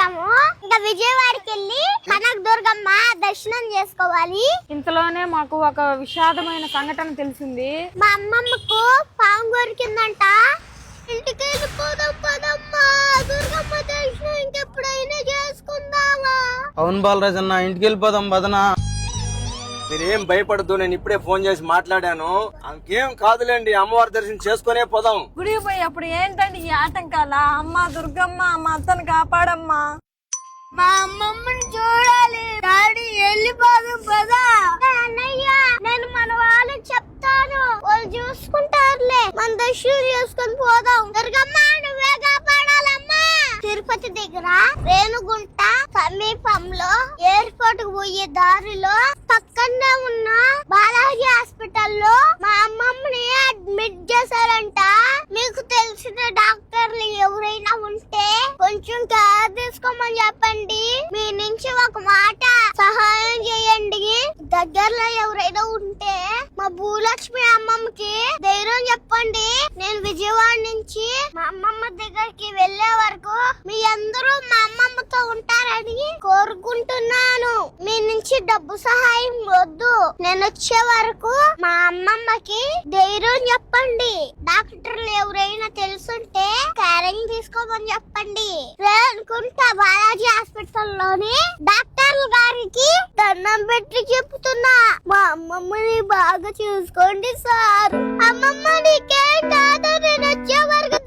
వచ్చాము. ఇంకా విజయవాడకి వెళ్ళి కనకదుర్గమ్మ దర్శనం చేసుకోవాలి. ఇంతలోనే మాకు ఒక విషాదమైన సంఘటన తెలిసింది. మా అమ్మమ్మకు పాము కొరికిందంట. ఇంటికి వెళ్ళిపోదాం పదమ్మా, దుర్గమ్మ దర్శనం ఇంకెప్పుడైనా చేసుకుందామా? అవును బాలరాజ్ అన్న, ఇంటికి వెళ్ళిపోదాం పదనా. మీరేం భయపడద్దు, నేను ఇప్పుడే ఫోన్ చేసి మాట్లాడాను. అంకేం కాదులేండి, అమ్మవారి దర్శనం చేసుకునే పోదాం. గుడికి పోయి అప్పుడు ఏంటండి ఈ ఆటంకాల? అమ్మ దుర్గమ్మ మా అత్తను కాపాడమ్మా. మా అమ్మమ్మని చూడాలి. డాడీ వెళ్ళిపోదాం పదా. అన్నయ్య, నేను మన వాళ్ళకి చెప్తాను, వాళ్ళు చూసుకుంటారులే. మన దర్శనం చేసుకొని పోదాం. దుర్గమ్మ నువ్వే కాపాడాలమ్మా. తిరుపతి దగ్గర రేణుగుంట సమీపంలో ఎయిర్పోర్ట్ కు పోయే దారిలో పక్కనే ఉన్న బాలాజీ హాస్పిటల్లో మా అమ్మమ్మని అడ్మిట్ చేశారంట. మీకు తెలిసిన డాక్టర్లు ఎవరైనా ఉంటే కొంచెం కేర్ తీసుకోమని చెప్పండి. మీ నుంచి ఒక మాట సహాయం చేయండి. దగ్గరలో ఎవరైనా ఉంటే మా భూలక్ష్మి అమ్మమ్మకి ధైర్యం చెప్పండి. నేను విజయవాడ నుంచి మా అమ్మమ్మ దగ్గరికి వెళ్లే వరకు మీ అందరూ మా అమ్మమ్మతో ఉంటారని కోరుకుంటున్నాను. మీ నుంచి డబ్బు సహాయం వద్దు. నేను వచ్చే వరకు మా అమ్మమ్మకి ధైర్యం చెప్పండి. డాక్టర్లు ఎవరైనా తెలుసుంటే కేరింగ్ తీసుకోమని చెప్పండి. అనుకుంటా బాలాజీ హాస్పిటల్లోని డాక్టర్లు గారికి దండం పెట్టి చెప్తున్నా, మా అమ్మమ్మని బాగా చూసుకోండి సార్. అమ్మమ్మ నీకేం కాదు, నేను వచ్చే వరకు